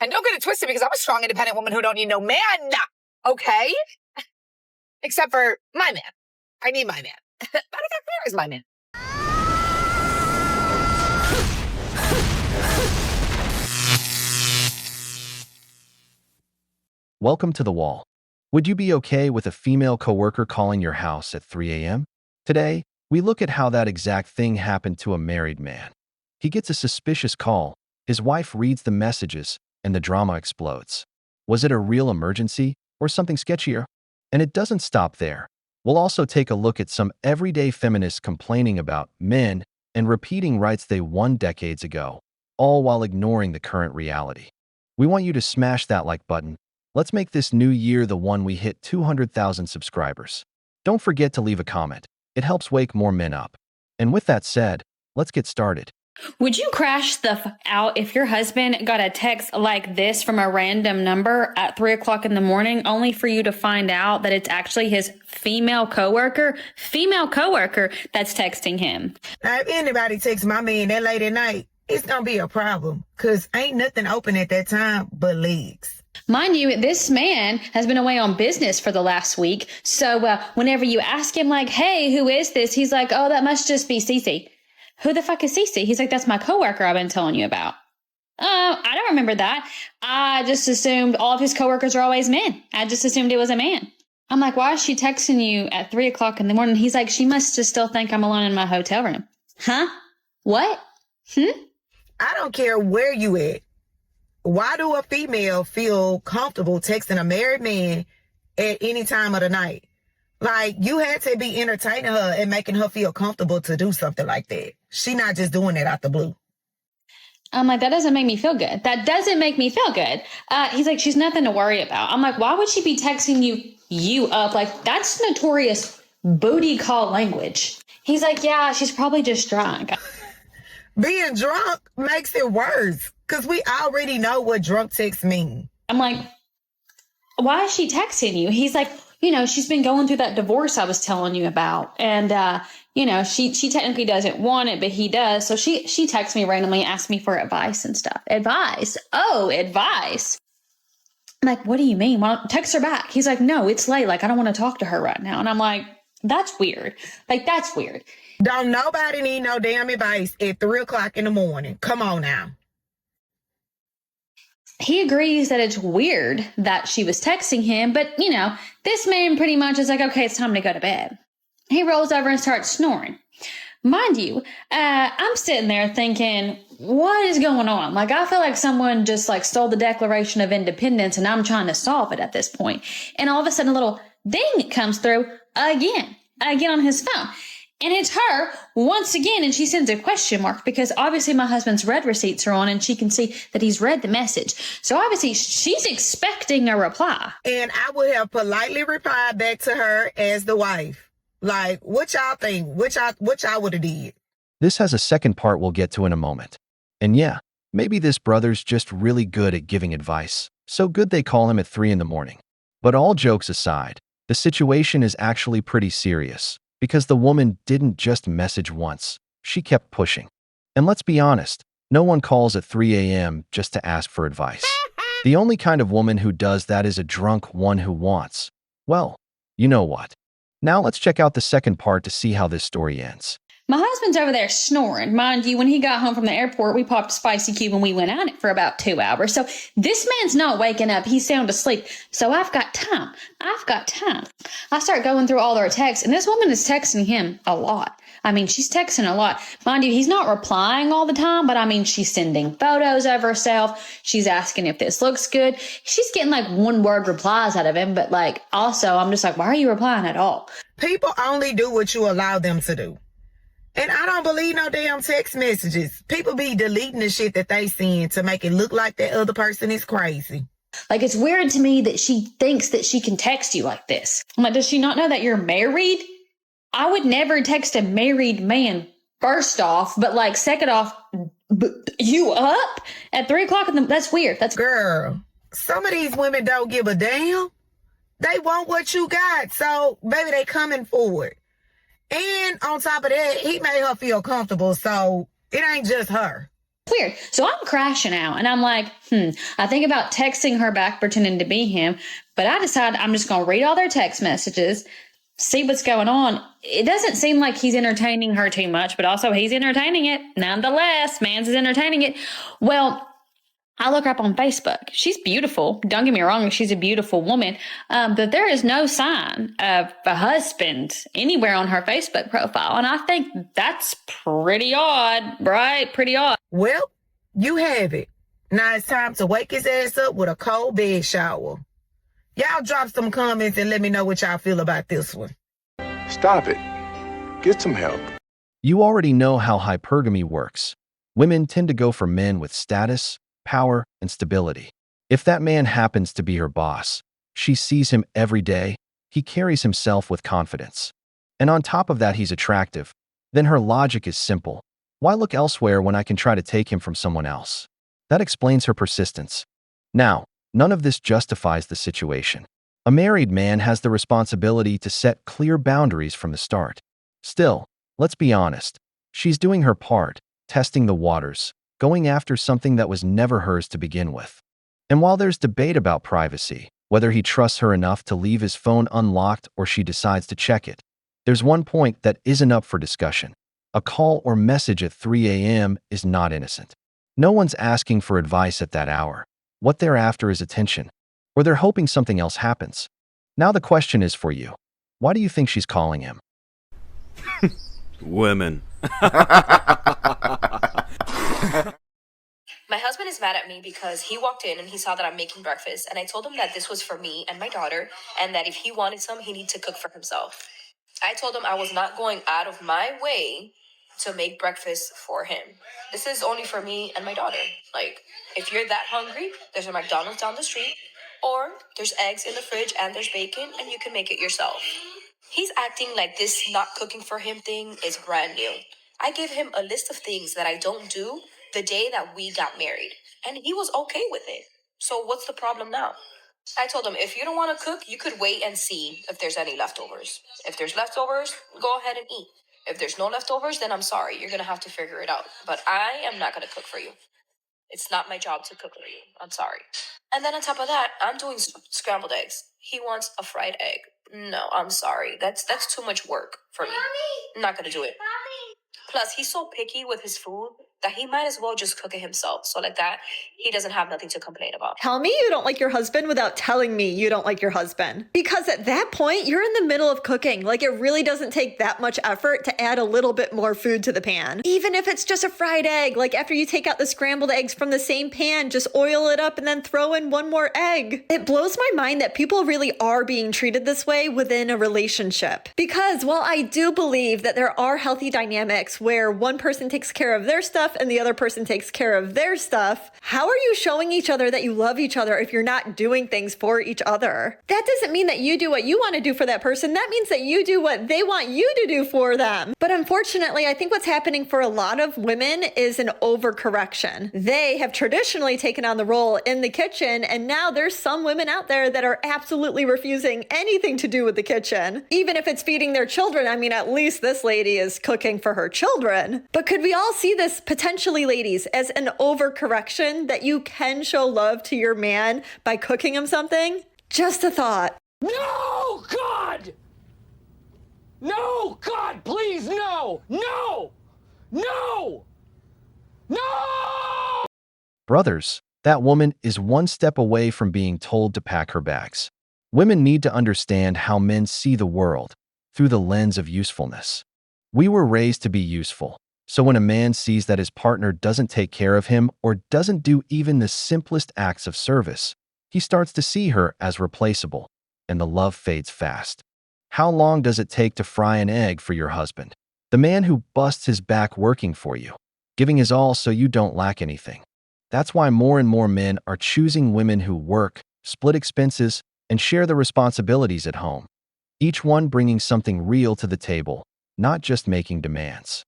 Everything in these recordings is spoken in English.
And don't get it twisted because I'm a strong, independent woman who don't need no man. Okay? Except for my man. I need my man. Matter of fact, where is my man? Welcome to The Wall. Would you be okay with a female coworker calling your house at 3 a.m.? Today, we look at how that exact thing happened to a married man. He gets a suspicious call, his wife reads the messages, and the drama explodes. Was it a real emergency or something sketchier? And it doesn't stop there. We'll also take a look at some everyday feminists complaining about men and repeating rights they won decades ago, all while ignoring the current reality. We want you to smash that like button. Let's make this new year the one we hit 200,000 subscribers. Don't forget to leave a comment. It helps wake more men up. And with that said, let's get started. Would you crash the f out if your husband got a text like this from a random number at 3 o'clock in the morning, only for you to find out that it's actually his female coworker that's texting him? Now, if anybody texts my man that late at night, it's gonna be a problem, because ain't nothing open at that time but legs. Mind you, this man has been away on business for the last week, so whenever you ask him, like, hey, who is this? He's like, oh, that must just be Cece. Who the fuck is Cece? He's like, that's my coworker I've been telling you about. I don't remember that. I just assumed all of his coworkers are always men. I just assumed it was a man. I'm like, why is she texting you at 3 o'clock in the morning? He's like, she must just still think I'm alone in my hotel room. Huh? What? I don't care where you at. Why do a female feel comfortable texting a married man at any time of the night? Like, you had to be entertaining her and making her feel comfortable to do something like that. She not just doing it out the blue. I'm like, that doesn't make me feel good. That doesn't make me feel good. He's like, she's nothing to worry about. I'm like, why would she be texting you up? Like, that's notorious booty call language. He's like, yeah, she's probably just drunk. Being drunk makes it worse, because we already know what drunk texts mean. I'm like, why is she texting you? He's like, you know, she's been going through that divorce I was telling you about. And, you know, she technically doesn't want it, but he does. So she texts me randomly, asks me for advice and stuff. Advice? Oh, advice. I'm like, what do you mean? Well, text her back. He's like, no, it's late. Like, I don't want to talk to her right now. And I'm like, that's weird. Like, that's weird. Don't nobody need no damn advice at 3 o'clock in the morning. Come on now. He agrees that it's weird that she was texting him, but, you know, this man pretty much is like, okay, it's time to go to bed. He rolls over and starts snoring. Mind you, I'm sitting there thinking, what is going on? Like, I feel like someone just like stole the Declaration of Independence and I'm trying to solve it at this point. And all of a sudden a little ding comes through again on his phone. And it's her once again, and she sends a question mark because obviously my husband's read receipts are on and she can see that he's read the message. So obviously she's expecting a reply. And I would have politely replied back to her as the wife. Like, what y'all think? What y'all would have did? This has a second part we'll get to in a moment. And yeah, maybe this brother's just really good at giving advice. So good they call him at 3 in the morning. But all jokes aside, the situation is actually pretty serious. Because the woman didn't just message once, she kept pushing. And let's be honest, no one calls at 3 a.m. just to ask for advice. The only kind of woman who does that is a drunk one who wants, well, you know what. Now let's check out the second part to see how this story ends. My husband's over there snoring. Mind you, when he got home from the airport, we popped a spicy cube and we went at it for about 2 hours. So this man's not waking up. He's sound asleep. So I've got time. I start going through all their texts, and this woman is texting him a lot. I mean, she's texting a lot. Mind you, he's not replying all the time, but I mean, she's sending photos of herself. She's asking if this looks good. She's getting like one-word replies out of him, but like, also, I'm just like, why are you replying at all? People only do what you allow them to do. And I don't believe no damn text messages. People be deleting the shit that they send to make it look like that other person is crazy. Like, it's weird to me that she thinks that she can text you like this. I'm like, does she not know that you're married? I would never text a married man, first off, but like, second off, you up at 3 o'clock in the, that's weird. That's Girl, some of these women don't give a damn. They want what you got. So, baby, they coming forward. And on top of that, he made her feel comfortable, so it ain't just her. Weird. So I'm crashing out and I'm like, I think about texting her back, pretending to be him, but I decide I'm just going to read all their text messages, see what's going on. It doesn't seem like he's entertaining her too much, but also he's entertaining it. Nonetheless, Mans is entertaining it. Well, I look her up on Facebook. She's beautiful. Don't get me wrong, she's a beautiful woman. But there is no sign of a husband anywhere on her Facebook profile. And I think that's pretty odd, right? Pretty odd. Well, you have it. Now it's time to wake his ass up with a cold bed shower. Y'all drop some comments and let me know what y'all feel about this one. Stop it. Get some help. You already know how hypergamy works. Women tend to go for men with status, power, and stability. If that man happens to be her boss, she sees him every day, he carries himself with confidence. And on top of that, he's attractive. Then her logic is simple. Why look elsewhere when I can try to take him from someone else? That explains her persistence. Now, none of this justifies the situation. A married man has the responsibility to set clear boundaries from the start. Still, let's be honest. She's doing her part, testing the waters, going after something that was never hers to begin with. And while there's debate about privacy, whether he trusts her enough to leave his phone unlocked or she decides to check it, there's one point that isn't up for discussion. A call or message at 3 a.m. is not innocent. No one's asking for advice at that hour. What they're after is attention, or they're hoping something else happens. Now the question is for you. Why do you think she's calling him? Women. My husband is mad at me because he walked in and he saw that I'm making breakfast, and I told him that this was for me and my daughter, and that if he wanted some, he needed to cook for himself. I told him I was not going out of my way to make breakfast for him. This is only for me and my daughter. Like, if you're that hungry, there's a McDonald's down the street, or there's eggs in the fridge and there's bacon, and you can make it yourself. He's acting like this not cooking for him thing is brand new. I gave him a list of things that I don't do the day that we got married, and he was okay with it. So what's the problem now? I told him, if you don't want to cook, you could wait and see if there's any leftovers. If there's leftovers, go ahead and eat. If there's no leftovers, then I'm sorry. You're going to have to figure it out. But I am not going to cook for you. It's not my job to cook for you. I'm sorry. And then on top of that, I'm doing scrambled eggs. He wants a fried egg. No, I'm sorry. That's too much work for me. I'm not going to do it. Plus, he's so picky with his food that he might as well just cook it himself. So like that, he doesn't have nothing to complain about. Tell me you don't like your husband without telling me you don't like your husband. Because at that point, you're in the middle of cooking. Like, it really doesn't take that much effort to add a little bit more food to the pan. Even if it's just a fried egg, like after you take out the scrambled eggs from the same pan, just oil it up and then throw in one more egg. It blows my mind that people really are being treated this way within a relationship. Because while I do believe that there are healthy dynamics where one person takes care of their stuff and the other person takes care of their stuff, how are you showing each other that you love each other if you're not doing things for each other? That doesn't mean that you do what you want to do for that person. That means that you do what they want you to do for them. But unfortunately, I think what's happening for a lot of women is an overcorrection. They have traditionally taken on the role in the kitchen, and now there's some women out there that are absolutely refusing anything to do with the kitchen. Even if it's feeding their children, I mean, at least this lady is cooking for her children. But could we all see this potentially, ladies, as an overcorrection that you can show love to your man by cooking him something? Just a thought. No, God! No, God, please, no! No! No! No! Brothers, that woman is one step away from being told to pack her bags. Women need to understand how men see the world through the lens of usefulness. We were raised to be useful, so when a man sees that his partner doesn't take care of him or doesn't do even the simplest acts of service, he starts to see her as replaceable, and the love fades fast. How long does it take to fry an egg for your husband? The man who busts his back working for you, giving his all so you don't lack anything. That's why more and more men are choosing women who work, split expenses, and share the responsibilities at home. Each one bringing something real to the table, not just making demands.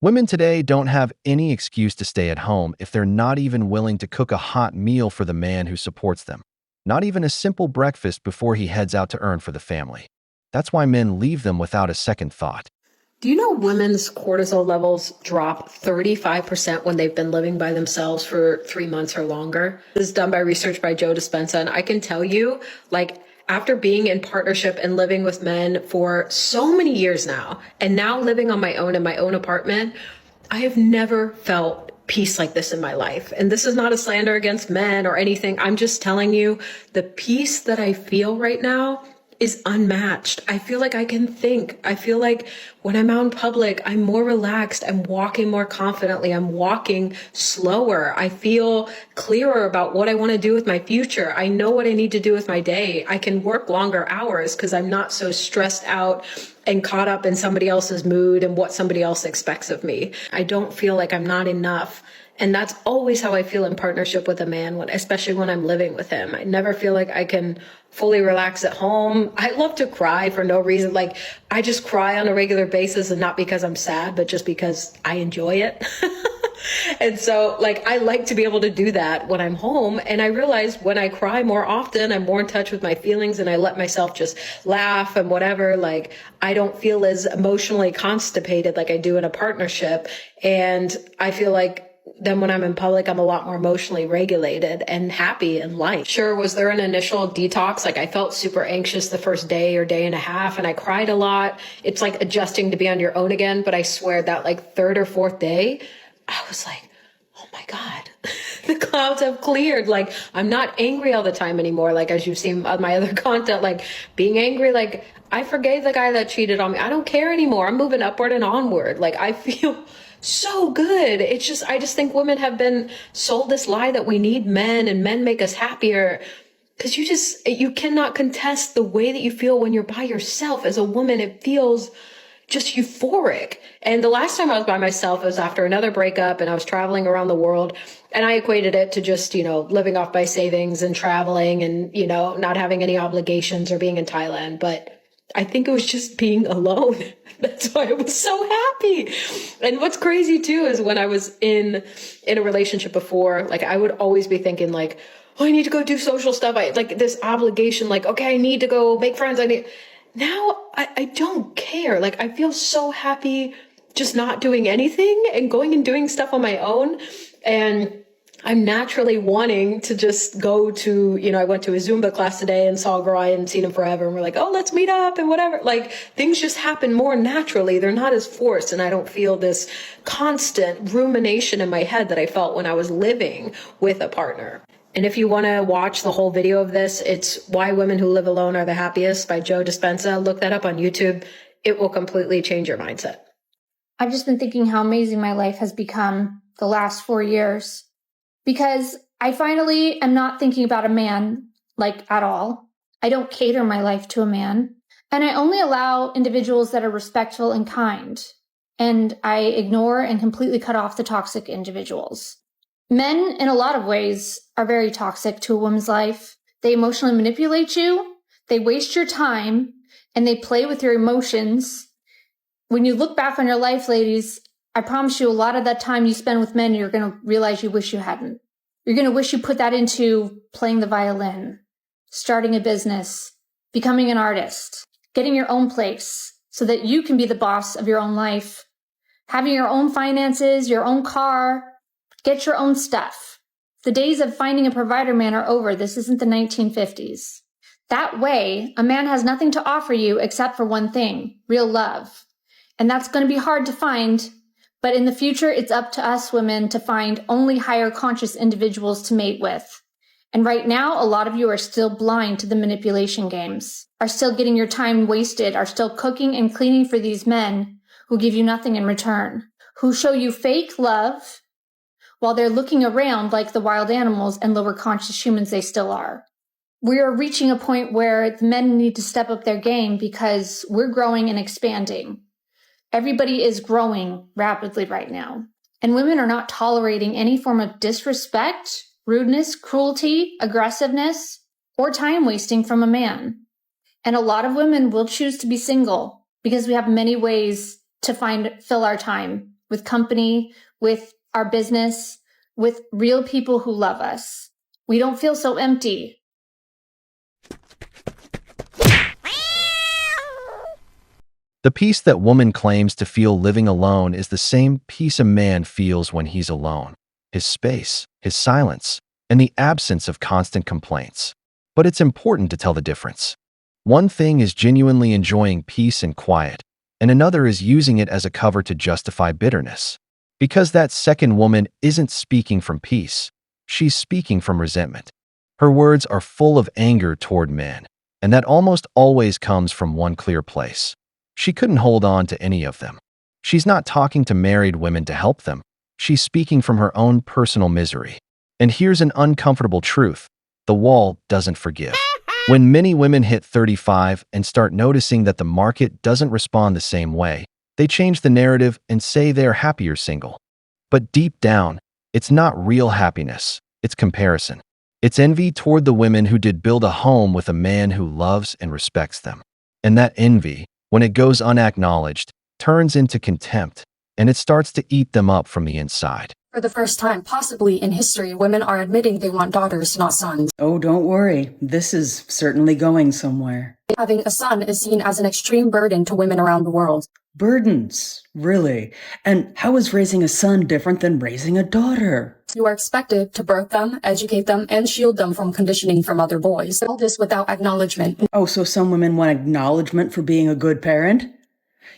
Women today don't have any excuse to stay at home if they're not even willing to cook a hot meal for the man who supports them. Not even a simple breakfast before he heads out to earn for the family. That's why men leave them without a second thought. Do you know women's cortisol levels drop 35% when they've been living by themselves for 3 months or longer? This is done by research by Joe Dispenza. And I can tell you, like, after being in partnership and living with men for so many years now, and now living on my own in my own apartment, I have never felt peace like this in my life. And this is not a slander against men or anything. I'm just telling you, the peace that I feel right now is unmatched. I feel like I can think. I feel like when I'm out in public, I'm more relaxed. I'm walking more confidently. I'm walking slower. I feel clearer about what I want to do with my future. I know what I need to do with my day. I can work longer hours because I'm not so stressed out and caught up in somebody else's mood and what somebody else expects of me. I don't feel like I'm not enough. And that's always how I feel in partnership with a man, especially when I'm living with him. I never feel like I can fully relax at home. I love to cry for no reason. Like, I just cry on a regular basis, and not because I'm sad, but just because I enjoy it. And so, like, I like to be able to do that when I'm home. And I realize when I cry more often, I'm more in touch with my feelings, and I let myself just laugh and whatever. Like, I don't feel as emotionally constipated like I do in a partnership. And I feel like then when I'm in public, I'm a lot more emotionally regulated and happy in life. Sure, was there an initial detox? Like, I felt super anxious the first day or day and a half, and I cried a lot. It's like adjusting to be on your own again. But I swear that like third or fourth day, I was like, oh my God, the clouds have cleared. Like, I'm not angry all the time anymore. Like, as you've seen on my other content, like being angry, like I forgave the guy that cheated on me. I don't care anymore. I'm moving upward and onward. Like, I feel so good. It's just, I just think women have been sold this lie that we need men and men make us happier. Cause you cannot contest the way that you feel when you're by yourself. As a woman, it feels just euphoric. And the last time I was by myself, it was after another breakup, and I was traveling around the world, and I equated it to just, living off my savings and traveling and, not having any obligations or being in Thailand. But I think it was just being alone. That's why I was so happy. And what's crazy too is when I was in a relationship before, like, I would always be thinking like, oh, I need to go do social stuff. I like this obligation, like, okay, I need to go make friends. Now I don't care. Like, I feel so happy just not doing anything and going and doing stuff on my own. And I'm naturally wanting to just go to, I went to a Zumba class today and saw a girl I hadn't seen in forever. And we're like, oh, let's meet up and whatever. Like, things just happen more naturally. They're not as forced. And I don't feel this constant rumination in my head that I felt when I was living with a partner. And if you want to watch the whole video of this, it's Why Women Who Live Alone Are the Happiest by Joe Dispenza. Look that up on YouTube. It will completely change your mindset. I've just been thinking how amazing my life has become the last 4 years, because I finally am not thinking about a man, like, at all. I don't cater my life to a man, and I only allow individuals that are respectful and kind, and I ignore and completely cut off the toxic individuals. Men, in a lot of ways, are very toxic to a woman's life. They emotionally manipulate you, they waste your time, and they play with your emotions. When you look back on your life, ladies, I promise you a lot of that time you spend with men, you're going to realize you wish you hadn't. You're going to wish you put that into playing the violin, starting a business, becoming an artist, getting your own place so that you can be the boss of your own life, having your own finances, your own car, get your own stuff. The days of finding a provider man are over. This isn't the 1950s. That way, a man has nothing to offer you except for one thing, real love. And that's going to be hard to find. But in the future, it's up to us women to find only higher conscious individuals to mate with. And right now, a lot of you are still blind to the manipulation games, are still getting your time wasted, are still cooking and cleaning for these men who give you nothing in return, who show you fake love while they're looking around like the wild animals and lower conscious humans they still are. We are reaching a point where the men need to step up their game because we're growing and expanding. Everybody is growing rapidly right now. And women are not tolerating any form of disrespect, rudeness, cruelty, aggressiveness, or time wasting from a man. And a lot of women will choose to be single because we have many ways to fill our time with company, with our business, with real people who love us. We don't feel so empty. The peace that woman claims to feel living alone is the same peace a man feels when he's alone. His space, his silence, and the absence of constant complaints. But it's important to tell the difference. One thing is genuinely enjoying peace and quiet, and another is using it as a cover to justify bitterness. Because that second woman isn't speaking from peace, she's speaking from resentment. Her words are full of anger toward men, and that almost always comes from one clear place. She couldn't hold on to any of them. She's not talking to married women to help them. She's speaking from her own personal misery. And here's an uncomfortable truth. The wall doesn't forgive. When many women hit 35 and start noticing that the market doesn't respond the same way, they change the narrative and say they're happier single. But deep down, it's not real happiness. It's comparison. It's envy toward the women who did build a home with a man who loves and respects them. And that envy, when it goes unacknowledged, turns into contempt, and it starts to eat them up from the inside. For the first time, possibly in history, women are admitting they want daughters, not sons. Oh, don't worry. This is certainly going somewhere. Having a son is seen as an extreme burden to women around the world. Burdens? Really? And how is raising a son different than raising a daughter? You are expected to birth them, educate them, and shield them from conditioning from other boys. All this without acknowledgement. Oh, so some women want acknowledgement for being a good parent?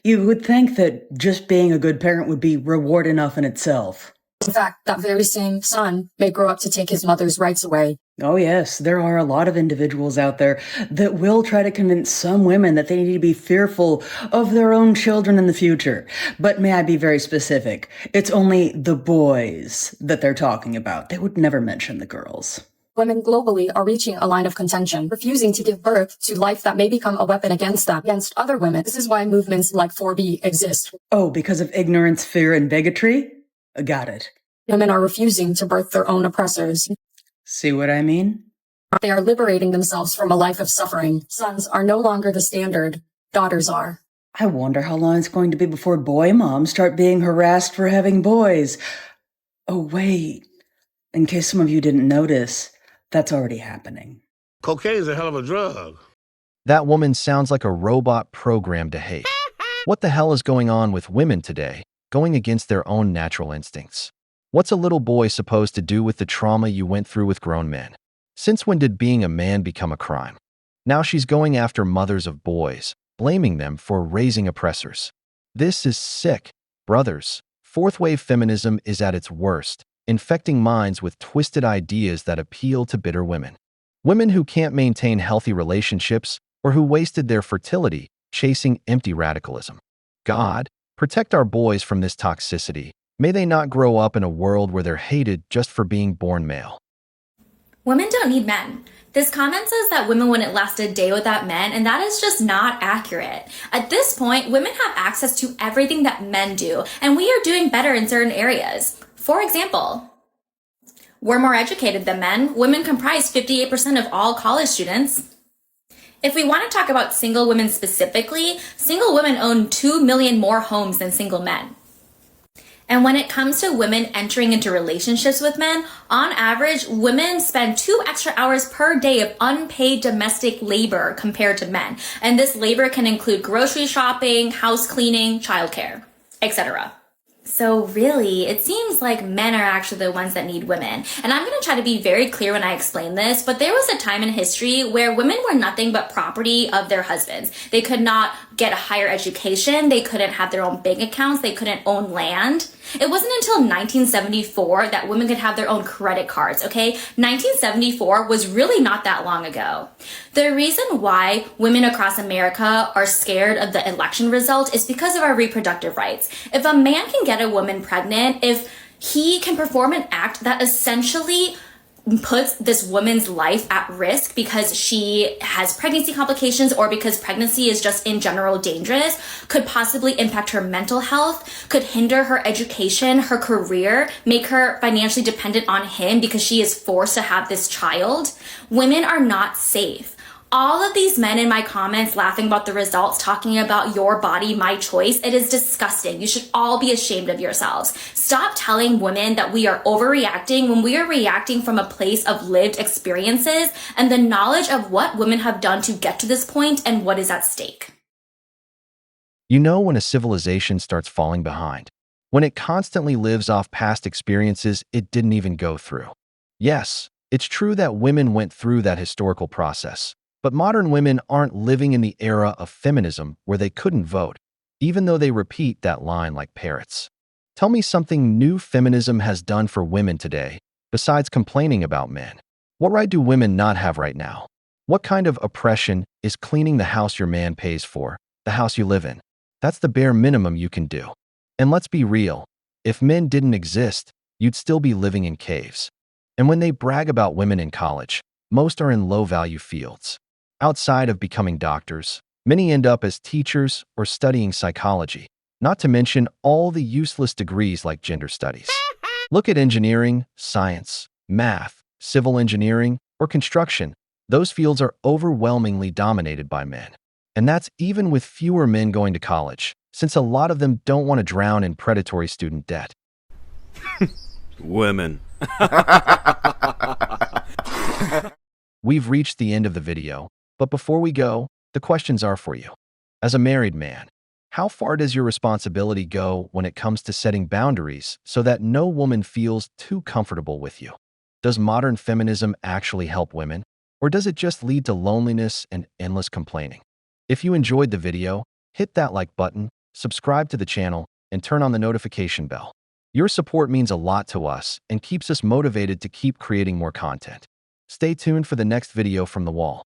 You would think that just being a good parent would be reward enough in itself. In fact, that very same son may grow up to take his mother's rights away. Oh yes, there are a lot of individuals out there that will try to convince some women that they need to be fearful of their own children in the future. But may I be very specific? It's only the boys that they're talking about. They would never mention the girls. Women globally are reaching a line of contention, refusing to give birth to life that may become a weapon against them, against other women. This is why movements like 4B exist. Oh, because of ignorance, fear, and bigotry? Got it. Women are refusing to birth their own oppressors. See what I mean? They are liberating themselves from a life of suffering. Sons are no longer the standard. Daughters are. I wonder how long it's going to be before boy moms start being harassed for having boys. Oh, wait. In case some of you didn't notice, that's already happening. Cocaine is a hell of a drug. That woman sounds like a robot programmed to hate. What the hell is going on with women today, going against their own natural instincts? What's a little boy supposed to do with the trauma you went through with grown men? Since when did being a man become a crime? Now she's going after mothers of boys, blaming them for raising oppressors. This is sick, brothers. Fourth-wave feminism is at its worst, infecting minds with twisted ideas that appeal to bitter women. Women who can't maintain healthy relationships or who wasted their fertility chasing empty radicalism. God, protect our boys from this toxicity. May they not grow up in a world where they're hated just for being born male. Women don't need men. This comment says that women wouldn't last a day without men, and that is just not accurate. At this point, women have access to everything that men do, and we are doing better in certain areas. For example, we're more educated than men. Women comprise 58% of all college students. If we want to talk about single women specifically, single women own 2 million more homes than single men. And when it comes to women entering into relationships with men, on average, women spend 2 extra hours per day of unpaid domestic labor compared to men. And this labor can include grocery shopping, house cleaning, childcare, etc. So really, it seems like men are actually the ones that need women. And I'm going to try to be very clear when I explain this, but there was a time in history where women were nothing but property of their husbands. They could not get a higher education. They couldn't have their own bank accounts. They couldn't own land. It wasn't until 1974 that women could have their own credit cards, okay? 1974 was really not that long ago. The reason why women across America are scared of the election result is because of our reproductive rights. If a man can get a woman pregnant, if he can perform an act that essentially puts this woman's life at risk because she has pregnancy complications or because pregnancy is just in general dangerous, could possibly impact her mental health, could hinder her education, her career, make her financially dependent on him because she is forced to have this child. Women are not safe. All of these men in my comments laughing about the results, talking about your body, my choice, it is disgusting. You should all be ashamed of yourselves. Stop telling women that we are overreacting when we are reacting from a place of lived experiences and the knowledge of what women have done to get to this point and what is at stake. You know when a civilization starts falling behind, when it constantly lives off past experiences it didn't even go through. Yes, it's true that women went through that historical process, but modern women aren't living in the era of feminism where they couldn't vote, even though they repeat that line like parrots. Tell me something new feminism has done for women today, besides complaining about men. What right do women not have right now? What kind of oppression is cleaning the house your man pays for, the house you live in? That's the bare minimum you can do. And let's be real, if men didn't exist, you'd still be living in caves. And when they brag about women in college, most are in low-value fields. Outside of becoming doctors, many end up as teachers or studying psychology, not to mention all the useless degrees like gender studies. Look at engineering, science, math, civil engineering, or construction. Those fields are overwhelmingly dominated by men. And that's even with fewer men going to college, since a lot of them don't want to drown in predatory student debt. Women. We've reached the end of the video, but before we go, the questions are for you. As a married man, how far does your responsibility go when it comes to setting boundaries so that no woman feels too comfortable with you? Does modern feminism actually help women, or does it just lead to loneliness and endless complaining? If you enjoyed the video, hit that like button, subscribe to the channel, and turn on the notification bell. Your support means a lot to us and keeps us motivated to keep creating more content. Stay tuned for the next video from the wall.